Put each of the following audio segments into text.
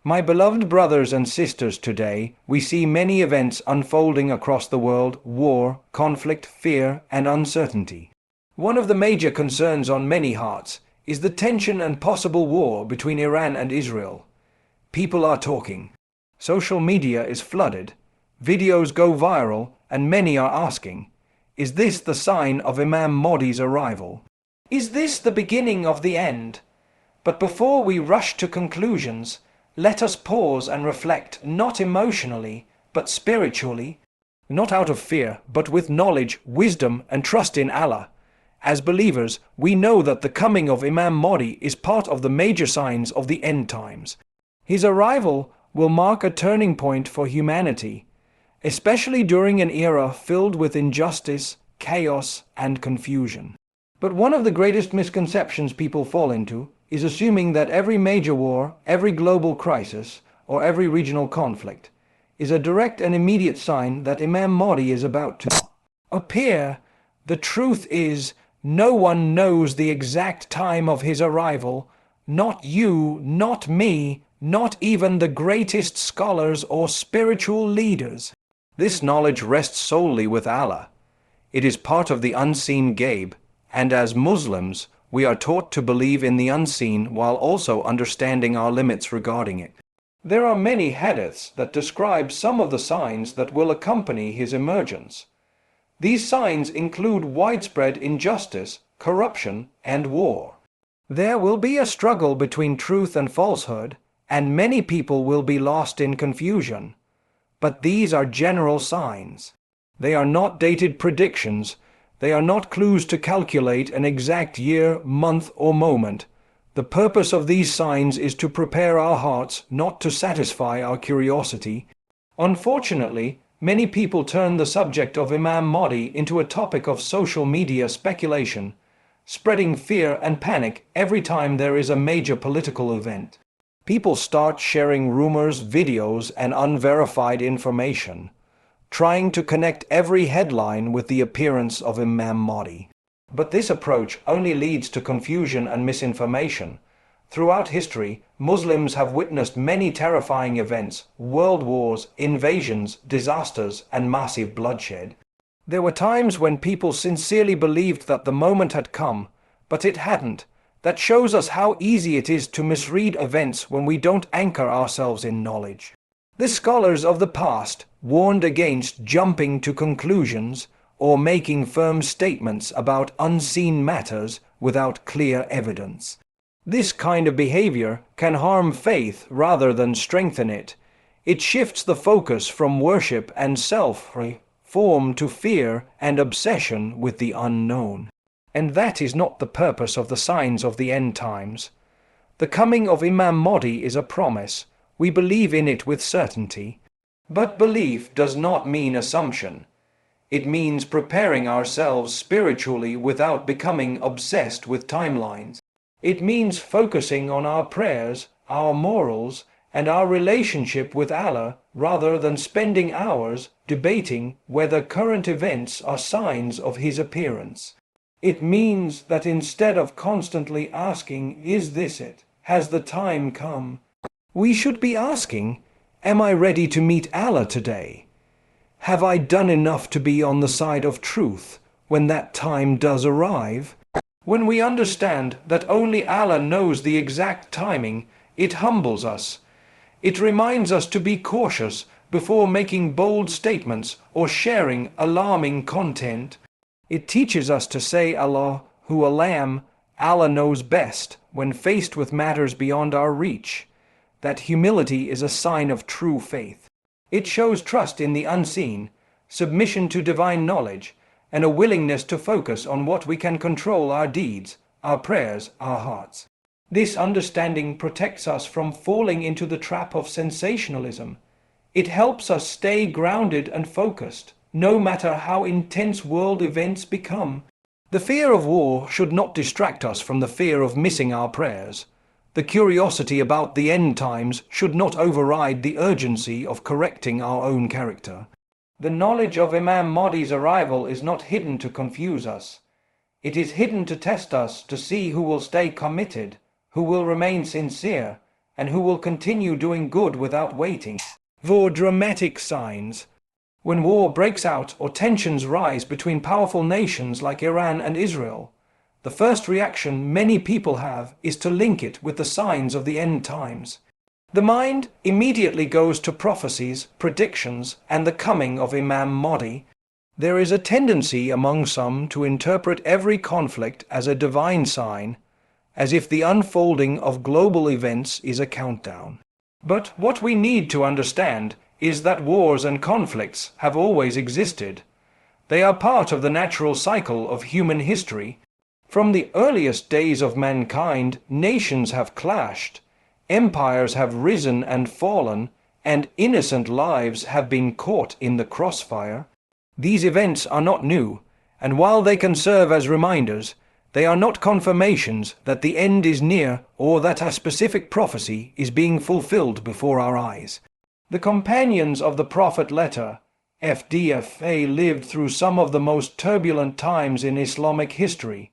My beloved brothers and sisters, today we see many events unfolding across the world: war, conflict, fear, and uncertainty. One of the major concerns on many hearts is the tension and possible war between Iran and Israel. People are talking. Social media is flooded. Videos go viral, and many are asking, is this the sign of Imam Mahdi's arrival? Is this the beginning of the end? But before we rush to conclusions, let us pause and reflect, not emotionally, but spiritually, not out of fear, but with knowledge, wisdom, and trust in Allah. As believers, we know that the coming of Imam Mahdi is part of the major signs of the end times. His arrival will mark a turning point for humanity, especially during an era filled with injustice, chaos, and confusion. But one of the greatest misconceptions people fall into is assuming that every major war, every global crisis, or every regional conflict is a direct and immediate sign that Imam Mahdi is about to appear. The truth is, no one knows the exact time of his arrival, not you, not me, not even the greatest scholars or spiritual leaders. This knowledge rests solely with Allah. It is part of the unseen gaib, and as Muslims, we are taught to believe in the unseen while also understanding our limits regarding it. There are many hadiths that describe some of the signs that will accompany his emergence. These signs include widespread injustice, corruption, and war. There will be a struggle between truth and falsehood, and many people will be lost in confusion. But these are general signs. They are not dated predictions. They are not clues to calculate an exact year, month, or moment. The purpose of these signs is to prepare our hearts, not to satisfy our curiosity. Unfortunately, many people turn the subject of Imam Mahdi into a topic of social media speculation, spreading fear and panic every time there is a major political event. People start sharing rumors, videos, and unverified information, trying to connect every headline with the appearance of Imam Mahdi. But this approach only leads to confusion and misinformation. Throughout history, Muslims have witnessed many terrifying events: world wars, invasions, disasters, and massive bloodshed. There were times when people sincerely believed that the moment had come, but it hadn't. That shows us how easy it is to misread events when we don't anchor ourselves in knowledge. The scholars of the past warned against jumping to conclusions or making firm statements about unseen matters without clear evidence. This kind of behavior can harm faith rather than strengthen it. It shifts the focus from worship and self-reform to fear and obsession with the unknown. And that is not the purpose of the signs of the end times. The coming of Imam Mahdi is a promise. We believe in it with certainty. But belief does not mean assumption. It means preparing ourselves spiritually without becoming obsessed with timelines. It means focusing on our prayers, our morals, and our relationship with Allah rather than spending hours debating whether current events are signs of his appearance. It means that instead of constantly asking, "Is this it? Has the time come?" we should be asking, "Am I ready to meet Allah today? Have I done enough to be on the side of truth when that time does arrive?" When we understand that only Allah knows the exact timing, it humbles us. It reminds us to be cautious before making bold statements or sharing alarming content. It teaches us to say Allahu Alam, Allah knows best, when faced with matters beyond our reach. That humility is a sign of true faith. It shows trust in the unseen, submission to divine knowledge, and a willingness to focus on what we can control: our deeds, our prayers, our hearts. This understanding protects us from falling into the trap of sensationalism. It helps us stay grounded and focused, no matter how intense world events become. The fear of war should not distract us from the fear of missing our prayers. The curiosity about the end times should not override the urgency of correcting our own character. The knowledge of Imam Mahdi's arrival is not hidden to confuse us. It is hidden to test us, to see who will stay committed, who will remain sincere, and who will continue doing good without waiting for dramatic signs. When war breaks out or tensions rise between powerful nations like Iran and Israel, the first reaction many people have is to link it with the signs of the end times. The mind immediately goes to prophecies, predictions, and the coming of Imam Mahdi. There is a tendency among some to interpret every conflict as a divine sign, as if the unfolding of global events is a countdown. But what we need to understand is that wars and conflicts have always existed. They are part of the natural cycle of human history. From the earliest days of mankind, nations have clashed, empires have risen and fallen, and innocent lives have been caught in the crossfire. These events are not new, and while they can serve as reminders, they are not confirmations that the end is near or that a specific prophecy is being fulfilled before our eyes. The companions of the Prophet letter, FDFA, lived through some of the most turbulent times in Islamic history.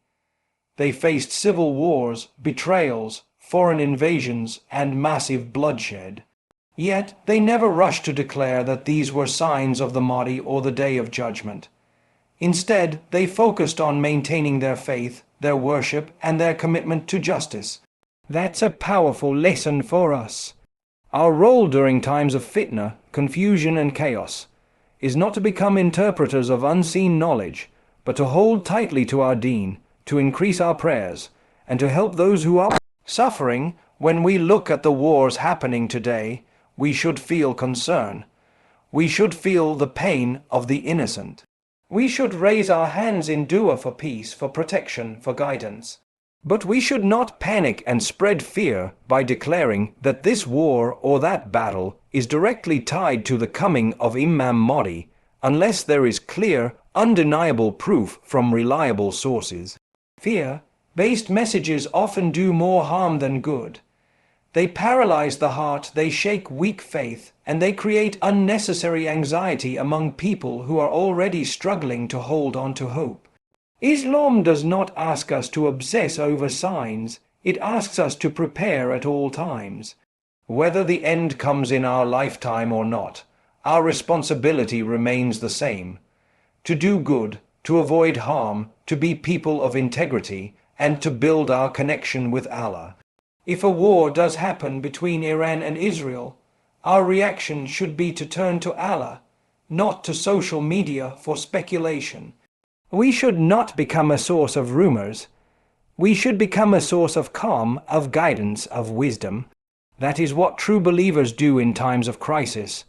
They faced civil wars, betrayals, foreign invasions, and massive bloodshed. Yet they never rushed to declare that these were signs of the Mahdi or the Day of Judgment. Instead, they focused on maintaining their faith, their worship, and their commitment to justice. That's a powerful lesson for us. Our role during times of fitna, confusion, and chaos is not to become interpreters of unseen knowledge, but to hold tightly to our deen, to increase our prayers, and to help those who are suffering. When we look at the wars happening today, we should feel concern. We should feel the pain of the innocent. We should raise our hands in dua for peace, for protection, for guidance. But we should not panic and spread fear by declaring that this war or that battle is directly tied to the coming of Imam Mahdi, unless there is clear, undeniable proof from reliable sources. Fear-based messages often do more harm than good. They paralyze the heart, they shake weak faith, and they create unnecessary anxiety among people who are already struggling to hold on to hope. Islam does not ask us to obsess over signs, it asks us to prepare at all times. Whether the end comes in our lifetime or not, our responsibility remains the same: to do good, to avoid harm, to be people of integrity, and to build our connection with Allah. If a war does happen between Iran and Israel, our reaction should be to turn to Allah, not to social media for speculation. We should not become a source of rumors. We should become a source of calm, of guidance, of wisdom. That is what true believers do in times of crisis.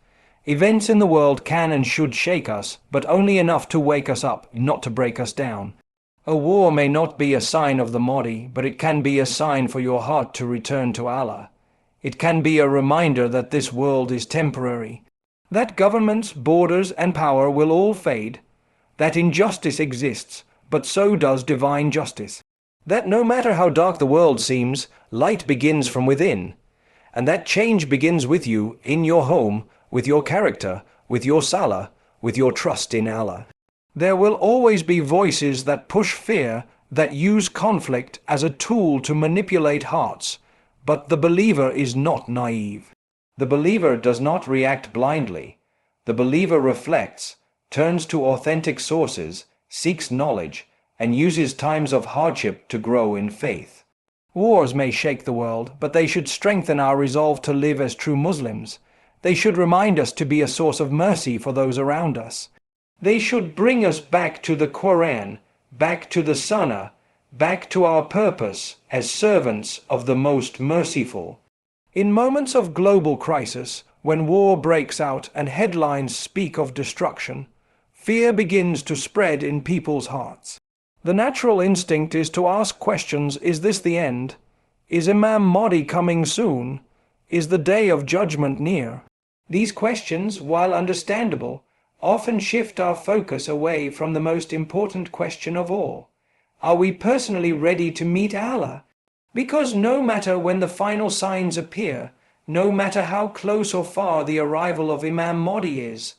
Events in the world can and should shake us, but only enough to wake us up, not to break us down. A war may not be a sign of the Mahdi, but it can be a sign for your heart to return to Allah. It can be a reminder that this world is temporary, that governments, borders, and power will all fade, that injustice exists, but so does divine justice, that no matter how dark the world seems, light begins from within, and that change begins with you, in your home, with your character, with your salah, with your trust in Allah. There will always be voices that push fear, that use conflict as a tool to manipulate hearts, but the believer is not naive. The believer does not react blindly. The believer reflects, turns to authentic sources, seeks knowledge, and uses times of hardship to grow in faith. Wars may shake the world, but they should strengthen our resolve to live as true Muslims. They should remind us to be a source of mercy for those around us. They should bring us back to the Quran, back to the Sunnah, back to our purpose as servants of the Most Merciful. In moments of global crisis, when war breaks out and headlines speak of destruction, fear begins to spread in people's hearts. The natural instinct is to ask questions: is this the end? Is Imam Mahdi coming soon? Is the day of judgment near? These questions, while understandable, often shift our focus away from the most important question of all. Are we personally ready to meet Allah? Because no matter when the final signs appear, no matter how close or far the arrival of Imam Mahdi is,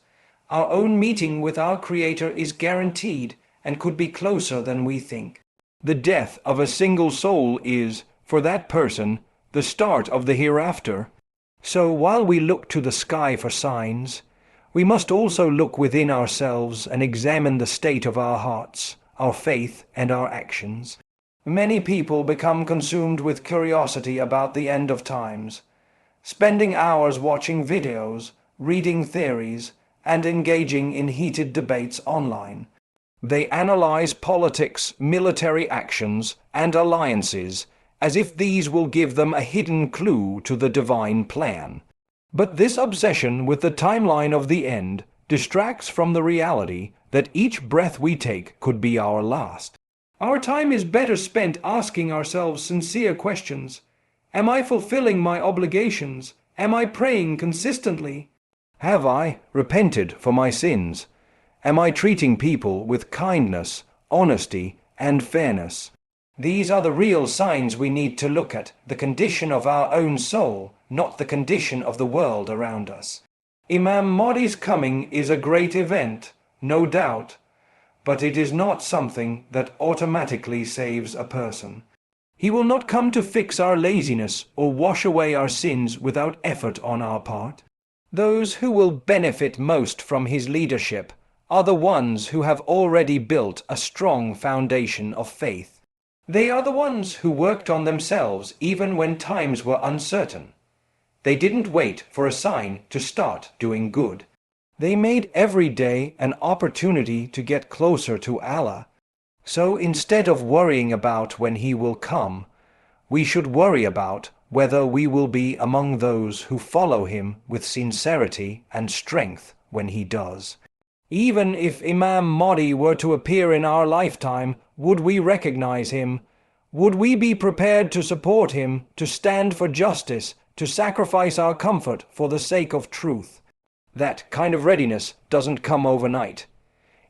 our own meeting with our Creator is guaranteed and could be closer than we think. The death of a single soul is, for that person, the start of the hereafter. So while we look to the sky for signs, we must also look within ourselves and examine the state of our hearts, our faith, and our actions. Many people become consumed with curiosity about the end of times, spending hours watching videos, reading theories, and engaging in heated debates online. They analyze politics, military actions, and alliances as if these will give them a hidden clue to the divine plan. But this obsession with the timeline of the end distracts from the reality that each breath we take could be our last. Our time is better spent asking ourselves sincere questions. Am I fulfilling my obligations? Am I praying consistently? Have I repented for my sins? Am I treating people with kindness, honesty, and fairness? These are the real signs we need to look at, the condition of our own soul, not the condition of the world around us. Imam Mahdi's coming is a great event, no doubt, but it is not something that automatically saves a person. He will not come to fix our laziness or wash away our sins without effort on our part. Those who will benefit most from his leadership are the ones who have already built a strong foundation of faith. They are the ones who worked on themselves even when times were uncertain. They didn't wait for a sign to start doing good. They made every day an opportunity to get closer to Allah. So instead of worrying about when He will come, we should worry about whether we will be among those who follow Him with sincerity and strength when He does. Even if Imam Mahdi were to appear in our lifetime, would we recognize him? Would we be prepared to support him, to stand for justice, to sacrifice our comfort for the sake of truth? That kind of readiness doesn't come overnight.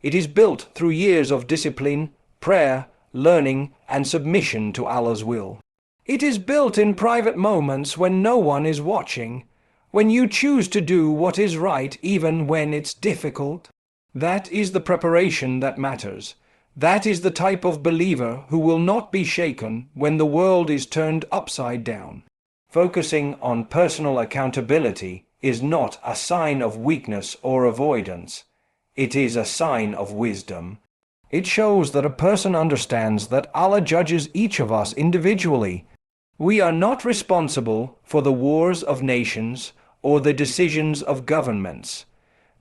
It is built through years of discipline, prayer, learning, and submission to Allah's will. It is built in private moments when no one is watching, when you choose to do what is right even when it's difficult. That is the preparation that matters. That is the type of believer who will not be shaken when the world is turned upside down. Focusing on personal accountability is not a sign of weakness or avoidance. It is a sign of wisdom. It shows that a person understands that Allah judges each of us individually. We are not responsible for the wars of nations or the decisions of governments,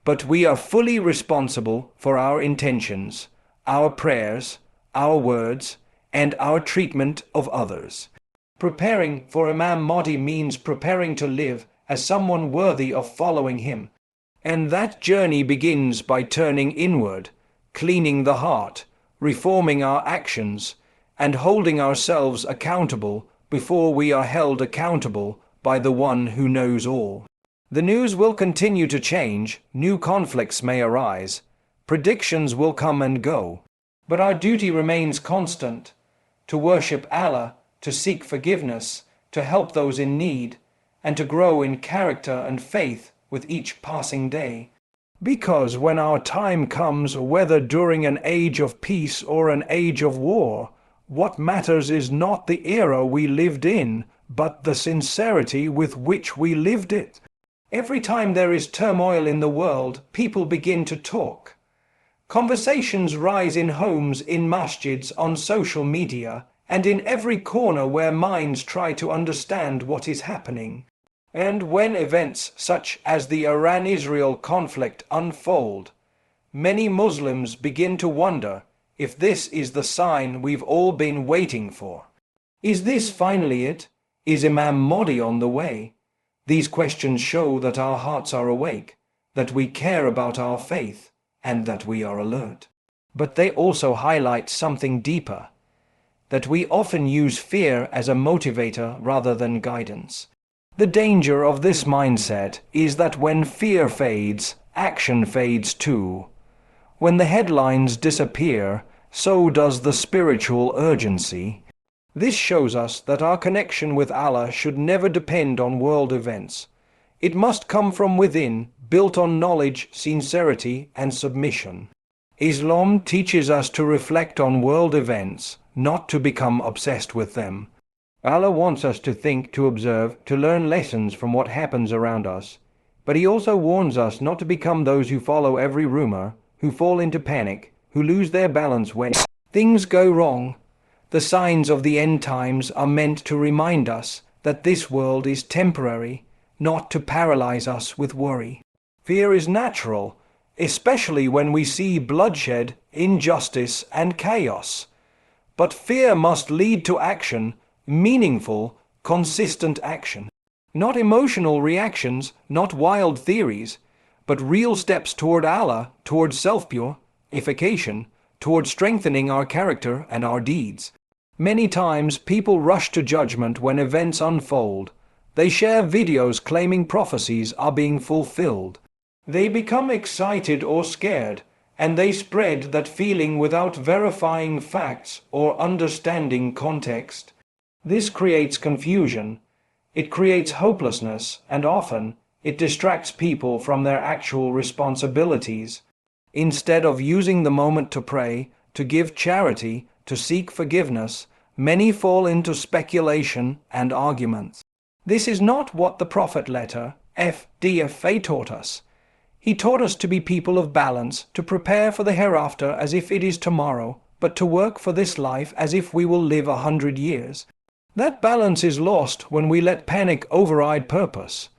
but we are fully responsible for our intentions, our prayers, our words, and our treatment of others. Preparing for Imam Mahdi means preparing to live as someone worthy of following him. And that journey begins by turning inward, cleaning the heart, reforming our actions, and holding ourselves accountable before we are held accountable by the one who knows all. The news will continue to change, new conflicts may arise, predictions will come and go, but our duty remains constant, to worship Allah, to seek forgiveness, to help those in need, and to grow in character and faith with each passing day. Because when our time comes, whether during an age of peace or an age of war, what matters is not the era we lived in, but the sincerity with which we lived it. Every time there is turmoil in the world, people begin to talk. Conversations rise in homes, in masjids, on social media, and in every corner where minds try to understand what is happening. And when events such as the Iran-Israel conflict unfold, many Muslims begin to wonder if this is the sign we've all been waiting for. Is this finally it? Is Imam Mahdi on the way? These questions show that our hearts are awake, that we care about our faith, and that we are alert. But they also highlight something deeper, that we often use fear as a motivator rather than guidance. The danger of this mindset is that when fear fades, action fades too. When the headlines disappear, so does the spiritual urgency. This shows us that our connection with Allah should never depend on world events. It must come from within, built on knowledge, sincerity, and submission. Islam teaches us to reflect on world events, not to become obsessed with them. Allah wants us to think, to observe, to learn lessons from what happens around us. But He also warns us not to become those who follow every rumor, who fall into panic, who lose their balance when things go wrong. The signs of the end times are meant to remind us that this world is temporary, not to paralyze us with worry. Fear is natural, especially when we see bloodshed, injustice, and chaos. But fear must lead to action, meaningful, consistent action. Not emotional reactions, not wild theories, but real steps toward Allah, toward self-purification, toward strengthening our character and our deeds. Many times people rush to judgment when events unfold. They share videos claiming prophecies are being fulfilled. They become excited or scared, and they spread that feeling without verifying facts or understanding context. This creates confusion. It creates hopelessness, and often it distracts people from their actual responsibilities. Instead of using the moment to pray, to give charity, to seek forgiveness, many fall into speculation and arguments. This is not what the Prophet letter, FDFA, taught us. He taught us to be people of balance, to prepare for the hereafter as if it is tomorrow, but to work for this life as if we will live 100 years. That balance is lost when we let panic override purpose.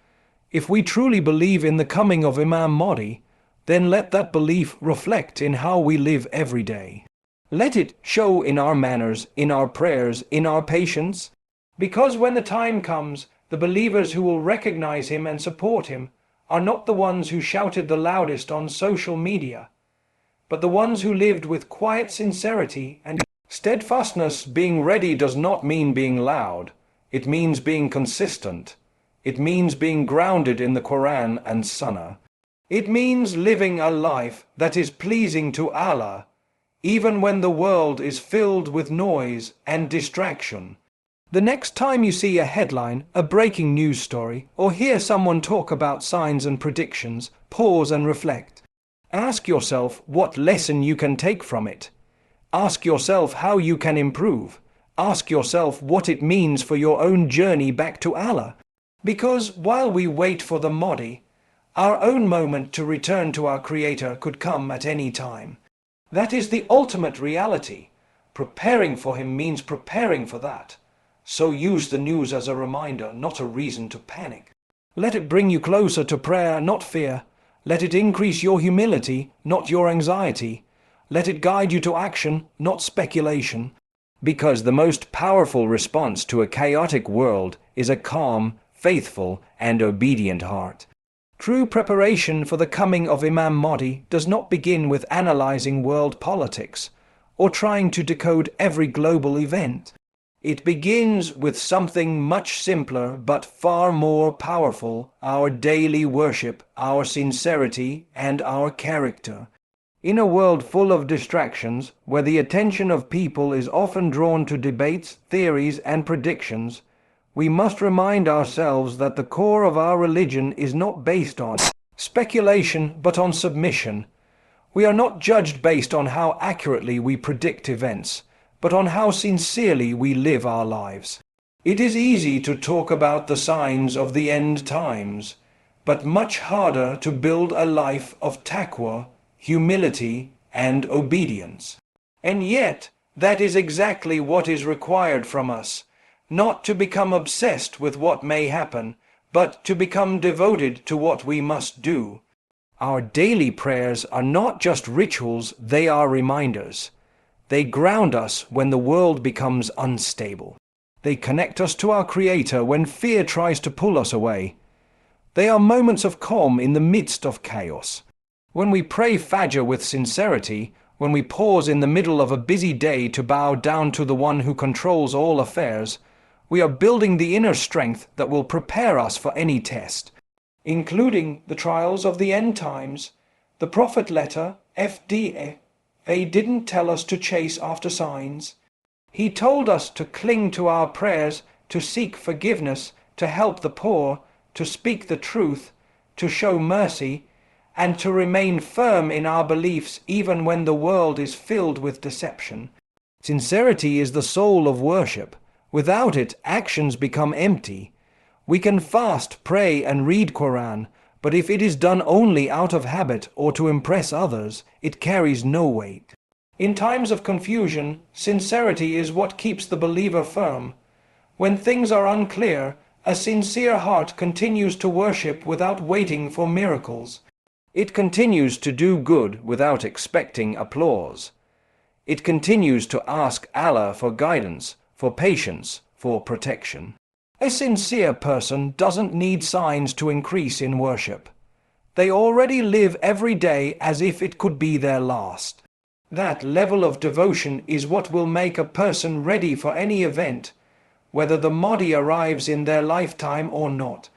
If we truly believe in the coming of Imam Mahdi, then let that belief reflect in how we live every day. Let it show in our manners, in our prayers, in our patience. Because when the time comes, the believers who will recognize him and support him are not the ones who shouted the loudest on social media, but the ones who lived with quiet sincerity and steadfastness. Being ready does not mean being loud. It means being consistent. It means being grounded in the Quran and Sunnah. It means living a life that is pleasing to Allah, even when the world is filled with noise and distraction. The next time you see a headline, a breaking news story, or hear someone talk about signs and predictions, pause and reflect. Ask yourself what lesson you can take from it. Ask yourself how you can improve. Ask yourself what it means for your own journey back to Allah. Because while we wait for the Mahdi, our own moment to return to our Creator could come at any time. That is the ultimate reality. Preparing for Him means preparing for that. So use the news as a reminder, not a reason to panic. Let it bring you closer to prayer, not fear. Let it increase your humility, not your anxiety. Let it guide you to action, not speculation. Because the most powerful response to a chaotic world is a calm, faithful, and obedient heart. True preparation for the coming of Imam Mahdi does not begin with analyzing world politics or trying to decode every global event. It begins with something much simpler but far more powerful: our daily worship, our sincerity, and our character. In a world full of distractions, where the attention of people is often drawn to debates, theories, and predictions, we must remind ourselves that the core of our religion is not based on speculation but on submission. We are not judged based on how accurately we predict events, but on how sincerely we live our lives. It is easy to talk about the signs of the end times, but much harder to build a life of taqwa, humility, and obedience. And yet, that is exactly what is required from us, not to become obsessed with what may happen, but to become devoted to what we must do. Our daily prayers are not just rituals, they are reminders. They ground us when the world becomes unstable. They connect us to our Creator when fear tries to pull us away. They are moments of calm in the midst of chaos. When we pray Fajr with sincerity, when we pause in the middle of a busy day to bow down to the one who controls all affairs, we are building the inner strength that will prepare us for any test, including the trials of the end times. The Prophet letter, FDFA, didn't tell us to chase after signs. He told us to cling to our prayers, to seek forgiveness, to help the poor, to speak the truth, to show mercy, and to remain firm in our beliefs even when the world is filled with deception. Sincerity is the soul of worship. Without it, actions become empty. We can fast, pray, and read Quran, but if it is done only out of habit or to impress others, it carries no weight. In times of confusion, sincerity is what keeps the believer firm. When things are unclear, a sincere heart continues to worship without waiting for miracles. It continues to do good without expecting applause. It continues to ask Allah for guidance, for patience, for protection. A sincere person doesn't need signs to increase in worship. They already live every day as if it could be their last. That level of devotion is what will make a person ready for any event, whether the Mahdi arrives in their lifetime or not.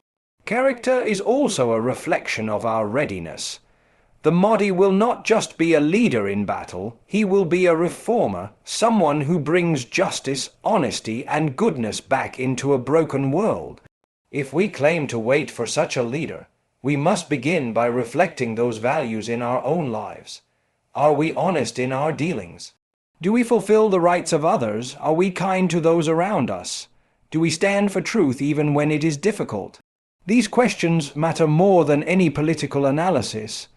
Character is also a reflection of our readiness. The Mahdi will not just be a leader in battle, he will be a reformer, someone who brings justice, honesty, and goodness back into a broken world. If we claim to wait for such a leader, we must begin by reflecting those values in our own lives. Are we honest in our dealings? Do we fulfill the rights of others? Are we kind to those around us? Do we stand for truth even when it is difficult? These questions matter more than any political analysis,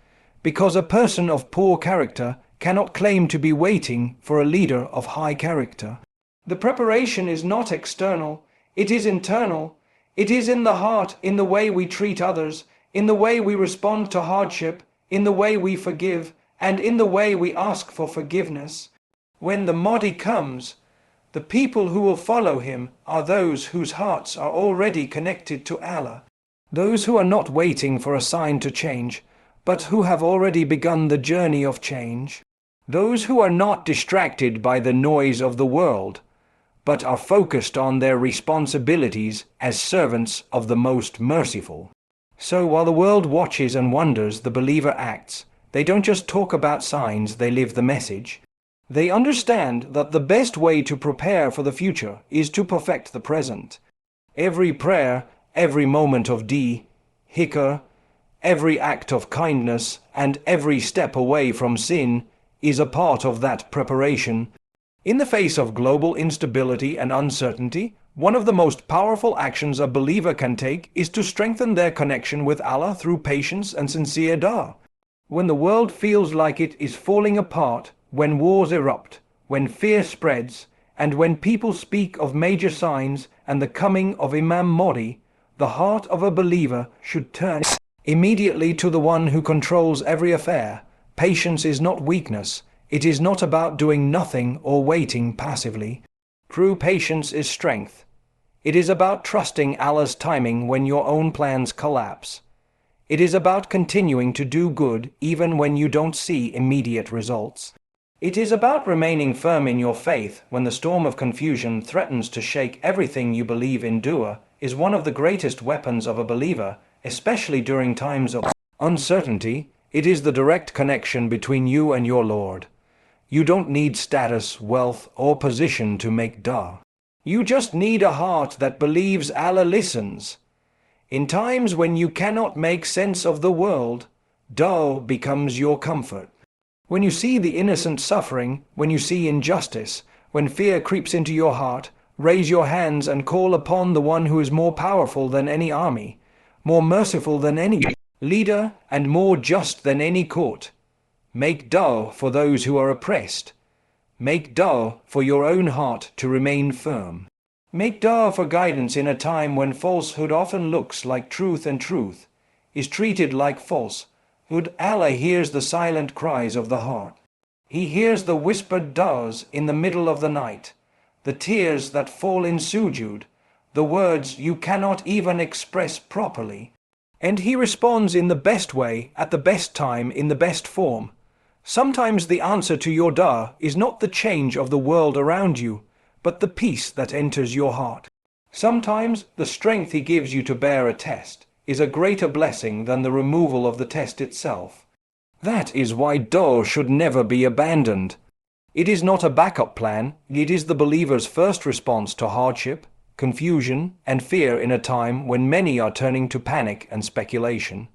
because a person of poor character cannot claim to be waiting for a leader of high character. The preparation is not external, it is internal. It is in the heart, in the way we treat others, in the way we respond to hardship, in the way we forgive, and in the way we ask for forgiveness. When the Mahdi comes, the people who will follow him are those whose hearts are already connected to Allah, those who are not waiting for a sign to change, but who have already begun the journey of change, those who are not distracted by the noise of the world, but are focused on their responsibilities as servants of the Most Merciful. So while the world watches and wonders, the believer acts. They don't just talk about signs, they live the message. They understand that the best way to prepare for the future is to perfect the present. Every prayer, every moment of dhikr, every act of kindness, and every step away from sin is a part of that preparation. In the face of global instability and uncertainty, one of the most powerful actions a believer can take is to strengthen their connection with Allah through patience and sincere dua. When the world feels like it is falling apart, when wars erupt, when fear spreads, and when people speak of major signs and the coming of Imam Mahdi, the heart of a believer should turn immediately to the one who controls every affair. Patience is not weakness. It is not about doing nothing or waiting passively. True patience is strength. It is about trusting Allah's timing when your own plans collapse. It is about continuing to do good even when you don't see immediate results. It is about remaining firm in your faith when the storm of confusion threatens to shake everything you believe in. Dua is one of the greatest weapons of a believer, especially during times of uncertainty. It is the direct connection between you and your Lord. You don't need status, wealth, or position to make dua. You just need a heart that believes Allah listens. In times when you cannot make sense of the world, dua becomes your comfort. When you see the innocent suffering, when you see injustice, when fear creeps into your heart, raise your hands and call upon the one who is more powerful than any army, more merciful than any leader, and more just than any court. Make dua for those who are oppressed. Make dua for your own heart to remain firm. Make dua for guidance in a time when falsehood often looks like truth and truth is treated like falsehood. Allah hears the silent cries of the heart. He hears the whispered duas in the middle of the night, the tears that fall in sujood, the words you cannot even express properly. And He responds in the best way, at the best time, in the best form. Sometimes the answer to your dua is not the change of the world around you, but the peace that enters your heart. Sometimes the strength He gives you to bear a test is a greater blessing than the removal of the test itself. That is why dua should never be abandoned. It is not a backup plan, it is the believer's first response to hardship, confusion, and fear in a time when many are turning to panic and speculation.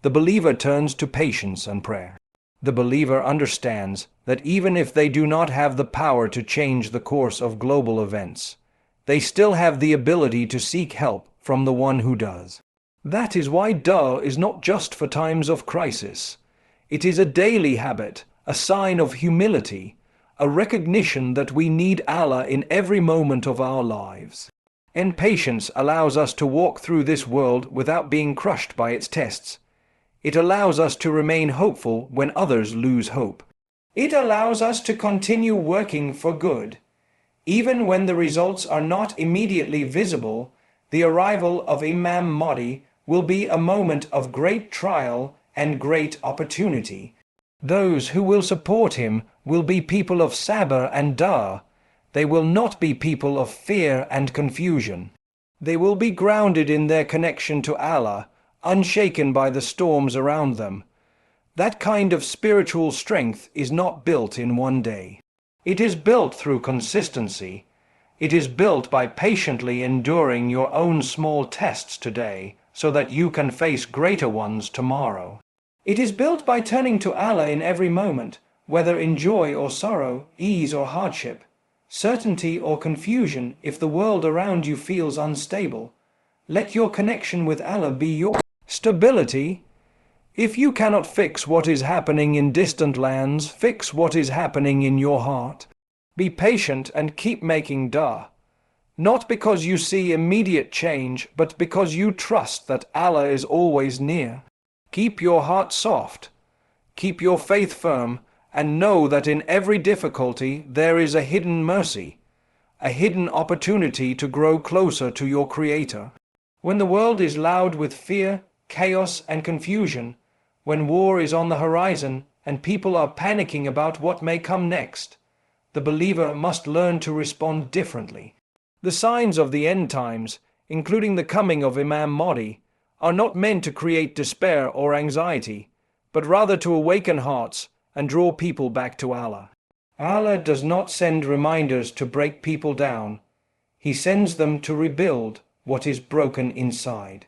The believer turns to patience and prayer. The believer understands that even if they do not have the power to change the course of global events, they still have the ability to seek help from the one who does. That is why dua is not just for times of crisis. It is a daily habit, a sign of humility, a recognition that we need Allah in every moment of our lives. And patience allows us to walk through this world without being crushed by its tests. It allows us to remain hopeful when others lose hope. It allows us to continue working for good. Even when the results are not immediately visible, the arrival of Imam Mahdi will be a moment of great trial and great opportunity. Those who will support him will be people of sabr and dua. They will not be people of fear and confusion. They will be grounded in their connection to Allah, unshaken by the storms around them. That kind of spiritual strength is not built in one day. It is built through consistency. It is built by patiently enduring your own small tests today so that you can face greater ones tomorrow. It is built by turning to Allah in every moment, whether in joy or sorrow, ease or hardship, certainty or confusion. If the world around you feels unstable, let your connection with Allah be your stability. If you cannot fix what is happening in distant lands, fix what is happening in your heart. Be patient and keep making dua. Not because you see immediate change, but because you trust that Allah is always near. Keep your heart soft. Keep your faith firm, and know that in every difficulty there is a hidden mercy, a hidden opportunity to grow closer to your Creator. When the world is loud with fear, chaos and confusion, when war is on the horizon and people are panicking about what may come next, the believer must learn to respond differently. The signs of the end times, including the coming of Imam Mahdi, are not meant to create despair or anxiety, but rather to awaken hearts and draw people back to Allah. Allah does not send reminders to break people down. He sends them to rebuild what is broken inside.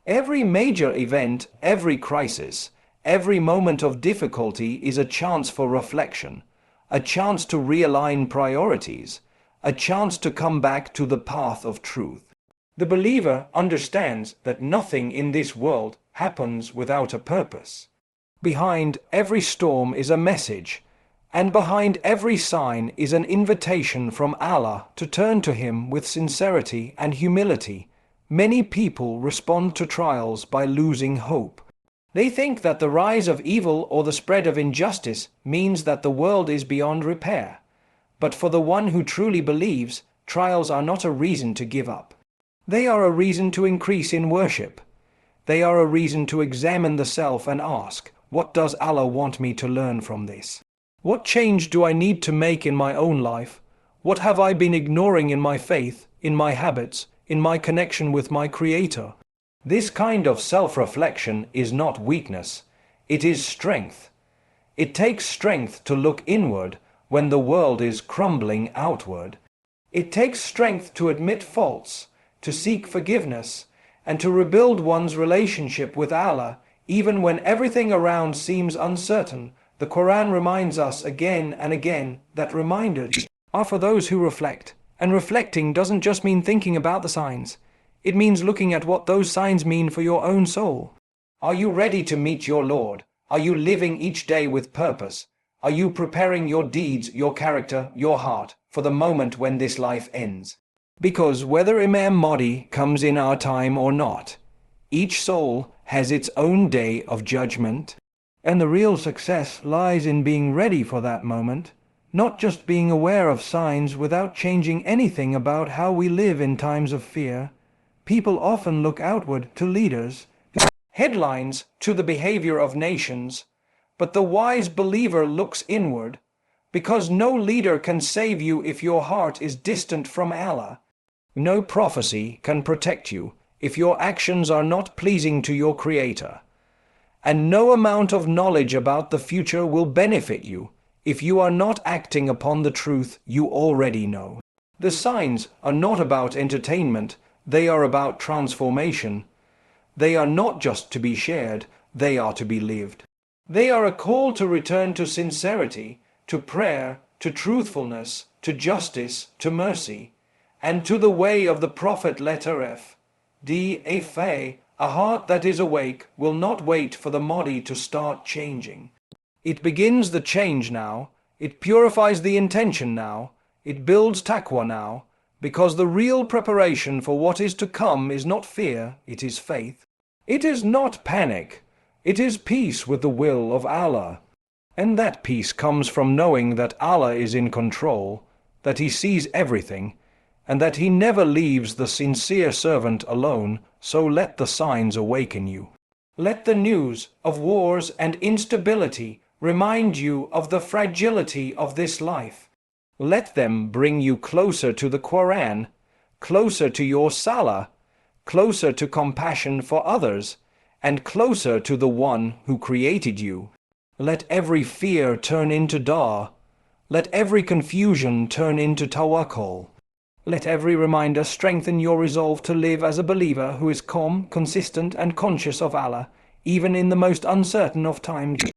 Every major event, every crisis, every moment of difficulty is a chance for reflection, a chance to realign priorities, a chance to come back to the path of truth. The believer understands that nothing in this world happens without a purpose. Behind every storm is a message, and behind every sign is an invitation from Allah to turn to Him with sincerity and humility. Many people respond to trials by losing hope. They think that the rise of evil or the spread of injustice means that the world is beyond repair. But for the one who truly believes, trials are not a reason to give up. They are a reason to increase in worship. They are a reason to examine the self and ask, what does Allah want me to learn from this? What change do I need to make in my own life? What have I been ignoring in my faith, in my habits, in my connection with my Creator? This kind of self-reflection is not weakness, it is strength. It takes strength to look inward when the world is crumbling outward. It takes strength to admit faults, to seek forgiveness, and to rebuild one's relationship with Allah even when everything around seems uncertain. The Quran reminds us again and again that reminders are for those who reflect. And reflecting doesn't just mean thinking about the signs. It means looking at what those signs mean for your own soul. Are you ready to meet your Lord? Are you living each day with purpose? Are you preparing your deeds, your character, your heart for the moment when this life ends? Because whether Imam Mahdi comes in our time or not, each soul has its own day of judgment. And the real success lies in being ready for that moment, not just being aware of signs without changing anything about how we live in times of fear. People often look outward to leaders, headlines to the behavior of nations, but the wise believer looks inward, because no leader can save you if your heart is distant from Allah. No prophecy can protect you if your actions are not pleasing to your Creator. And no amount of knowledge about the future will benefit you if you are not acting upon the truth you already know. The signs are not about entertainment, they are about transformation. They are not just to be shared, they are to be lived. They are a call to return to sincerity, to prayer, to truthfulness, to justice, to mercy. and to the way of the Prophet letter F. D. A Fay, a heart that is awake will not wait for the Mahdi to start changing. It begins the change now, it purifies the intention now, it builds taqwa now, because the real preparation for what is to come is not fear, it is faith. It is not panic, it is peace with the will of Allah. And that peace comes from knowing that Allah is in control, that He sees everything, and that He never leaves the sincere servant alone, so let the signs awaken you. Let the news of wars and instability remind you of the fragility of this life. Let them bring you closer to the Quran, closer to your Salah, closer to compassion for others, and closer to the One who created you. Let every fear turn into daw. Let every confusion turn into tawakkul. Let every reminder strengthen your resolve to live as a believer who is calm, consistent, and conscious of Allah, even in the most uncertain of times.